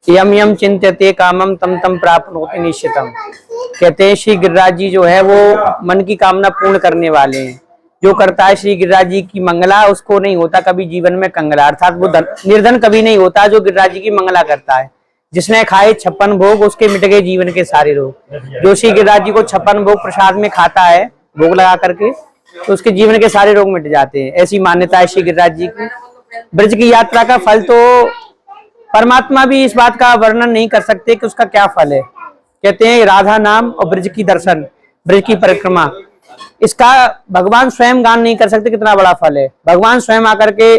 यम यम चिंत्यते कामम तम तम प्राप्नोति निश्चितम। कहते हैं श्री गिरिराज जी जो है वो मन की कामना पूर्ण करने वाले हैं। जो करता है श्री गिरिराज जी की मंगला उसको नहीं होता कभी जीवन में कंगला, अर्थात वो निर्धन कभी नहीं होता जो गिरिराज जी की मंगला करता है। जिसने खाए 56 भोग उसके मिट गए जीवन के सारे रोग। जो श्री गिरिराज जी को 56 भोग प्रसाद में खाता है भोग लगा करके तो उसके जीवन के सारे रोग मिट जाते हैं। ऐसी मान्यता है श्री गिरिराज जी की। ब्रज की यात्रा का फल तो परमात्मा भी इस बात का वर्णन नहीं कर सकते कि उसका क्या फल है। कहते हैं राधा नाम और ब्रज की दर्शन, ब्रज की परिक्रमा, इसका भगवान स्वयं गान नहीं कर सकते कितना बड़ा फल है। भगवान स्वयं आकर के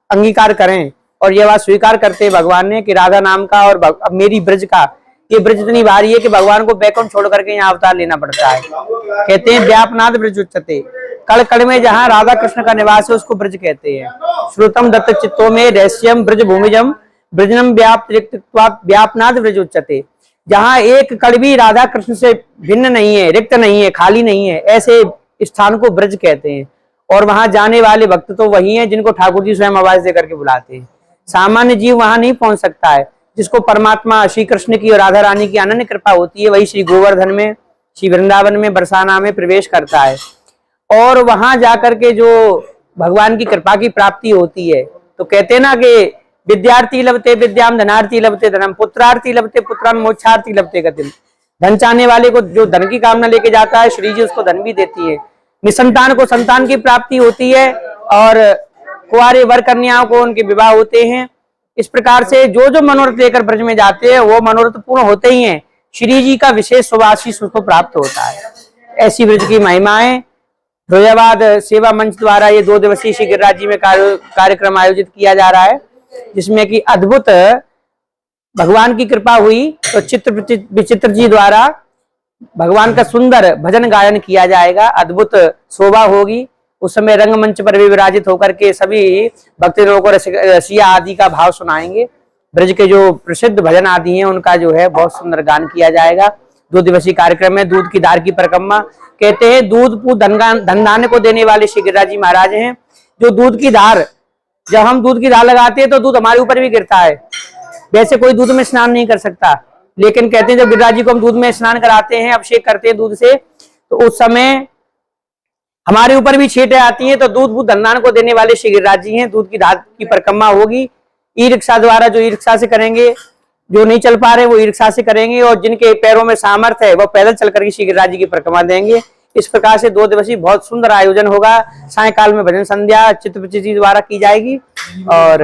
अंगीकार करें और यह बात स्वीकार करते भगवान ने कि राधा नाम का और मेरी ब्रज का, ये ब्रज इतनी भारी है कि भगवान को बैकुंठ छोड़ करके यहाँ अवतार लेना पड़ता है। कहते हैं व्यापनाद ब्रज उच्चते, कड़ कड़ में जहाँ राधा कृष्ण का निवास है उसको ब्रज कहते हैं। श्रुतम दत्त चित्तों में रहस्यम ब्रज भूमिजम ब्रजनम व्यापनाद ब्रज उच्चते। जहाँ एक कड़ भी राधा कृष्ण से भिन्न नहीं है, रिक्त नहीं है, खाली नहीं है, ऐसे स्थान को ब्रज कहते हैं। और वहां जाने वाले भक्त तो वही हैं जिनको ठाकुर जी स्वयं आवाज देकर के बुलाते हैं। सामान्य जीव वहां नहीं पहुंच सकता है। जिसको परमात्मा श्री कृष्ण की और राधा रानी की अनन्य कृपा होती है वही श्री गोवर्धन में, श्री वृंदावन में, बरसाना में प्रवेश करता है और वहां जाकर के जो भगवान की कृपा की प्राप्ति होती है। तो कहते हैं ना कि विद्यार्थी लभते विद्याम, धनार्थी लभते धनम, पुत्रार्थी लभते पुत्रम, मोक्षार्थी लभते गतिम। धन चाहने वाले को जो धन की कामना लेके जाता है श्री जी उसको धन भी देती है। निसंतान को संतान की प्राप्ति होती है और कुंवारे वर कन्याओं को उनके विवाह होते हैं। इस प्रकार से जो जो मनोरथ लेकर ब्रज में जाते हैं वो मनोरथ पूर्ण होते ही हैं। श्री जी का विशेष शुभाशीष उसको प्राप्त होता है। ऐसी ब्रज की महिमाएं फिरोजाबाद सेवा मंच द्वारा ये 2 दिवसीय श्री गिरिराज जी में कार्यक्रम आयोजित किया जा रहा है, जिसमें कि अद्भुत भगवान की कृपा हुई तो चित्र विचित्र जी द्वारा भगवान का सुंदर भजन गायन किया जाएगा। अद्भुत शोभा होगी। उस समय रंगमंच पर भी विराजित होकर के सभी भक्तजनों को रसिया आदि का भाव सुनाएंगे। ब्रज के जो प्रसिद्ध भजन आदि हैं उनका जो है बहुत सुंदर गान किया जाएगा। 2 दिवसीय कार्यक्रम में दूध की धार की परिक्रमा। कहते हैं दूध पू धन धान्य को देने वाले श्री गिरिराज जी महाराज हैं। जो दूध की धार, जब हम दूध की धार लगाते हैं तो दूध हमारे ऊपर भी गिरता है। वैसे कोई दूध में स्नान नहीं कर सकता, लेकिन कहते हैं जब गिरिराज जी को हम दूध में स्नान कराते हैं, अभिषेक करते हैं दूध से, तो उस समय हमारे ऊपर भी छींटें आती हैं। तो दूध धनदान को देने वाले श्री गिरिराज जी हैं। दूध की धार की परिक्रमा होगी ई रिक्शा द्वारा। जो ई रिक्शा से करेंगे, जो नहीं चल पा रहे वो ई रिक्शा से करेंगे और जिनके पैरों में सामर्थ्य है वो पैदल चल करके श्री गिरिराज जी की परिक्रमा देंगे। इस प्रकार से 2 दिवसीय बहुत सुंदर आयोजन होगा। सायकाल में भजन संध्या चित्र जी द्वारा की जाएगी। और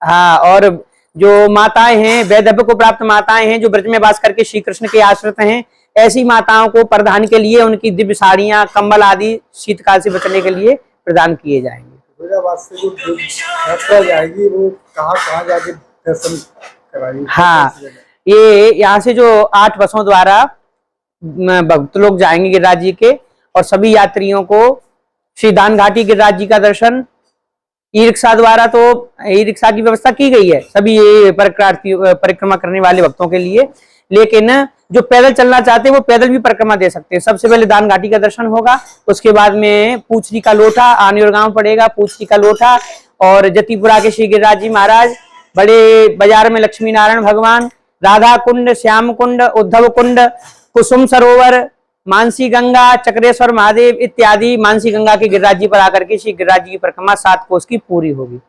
हाँ, और जो माताएं हैं, वैधव्य को प्राप्त माताएं हैं जो ब्रज में वास करके श्री कृष्ण के आश्रित हैं, ऐसी माताओं को परिधान के लिए उनकी दिव्य साड़ियां, कंबल आदि शीतकाल से बचने के लिए प्रदान किए जाएंगे। जाएगी वो कहाँ जाके दर्शन कराएंगे? हाँ, ये यहाँ से जो 8 बसों द्वारा भक्त लोग जाएंगे गिरिराज जी के और सभी यात्रियों को श्री दान घाटी गिरिराज जी का दर्शन ई रिक्शा द्वारा, तो ई रिक्शा की व्यवस्था की गई है सभी परिक्रमा करने वाले भक्तों के लिए। लेकिन जो पैदल चलना चाहते हैं वो पैदल भी परिक्रमा दे सकते हैं। सबसे पहले दान घाटी का दर्शन होगा, उसके बाद में पूछरी का लोठा, आनेर गांव पड़ेगा, पूछरी का लोठा और जतिपुरा के श्री गिरिराज जी महाराज, बड़े बाजार में लक्ष्मी नारायण भगवान, राधा कुंड, श्याम कुंड, उद्धव कुंड, कुसुम सरोवर, मानसी गंगा, चक्रेश्वर महादेव इत्यादि मानसी गंगा के गिरिराज जी पर आकर के श्री गिरिराज जी की परिक्रमा 7 कोस की पूरी होगी।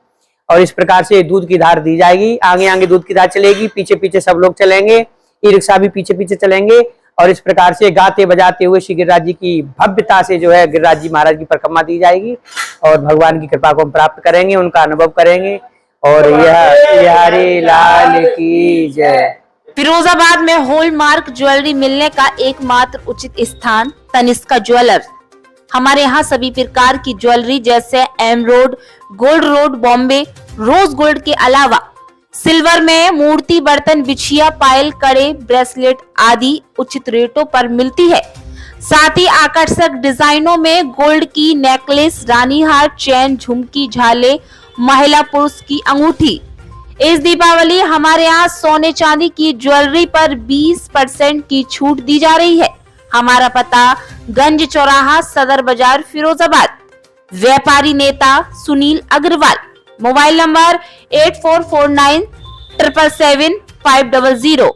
और इस प्रकार से दूध की धार दी जाएगी। आगे आगे दूध की धार चलेगी, पीछे पीछे सब लोग चलेंगे, ई रिक्शा भी पीछे पीछे चलेंगे और इस प्रकार से गाते बजाते हुए श्री गिरिराज जी की भव्यता से जो है गिरिराज जी महाराज की परिक्रमा दी जाएगी और भगवान की कृपा को हम प्राप्त करेंगे, उनका अनुभव करेंगे। और यह हरे लाल की जय। फिरोजाबाद में हॉलमार्क ज्वेलरी मिलने का एकमात्र उचित स्थान तनिष्का ज्वेलर। हमारे यहाँ सभी प्रकार की ज्वेलरी जैसे एमरोड, गोल्ड रोड, बॉम्बे रोज गोल्ड के अलावा सिल्वर में मूर्ति, बर्तन, बिछिया, पायल, कड़े, ब्रेसलेट आदि उचित रेटों पर मिलती है। साथ ही आकर्षक डिजाइनों में गोल्ड की नेकलेस, रानी हार, चैन, झुमकी, झाले, महिला पुरुष की अंगूठी। इस दीपावली हमारे यहाँ सोने चांदी की ज्वेलरी पर 20% की छूट दी जा रही है। हमारा पता गंज चौराहा, सदर बाजार, फिरोजाबाद। व्यापारी नेता सुनील अग्रवाल। Mobile number 844977 500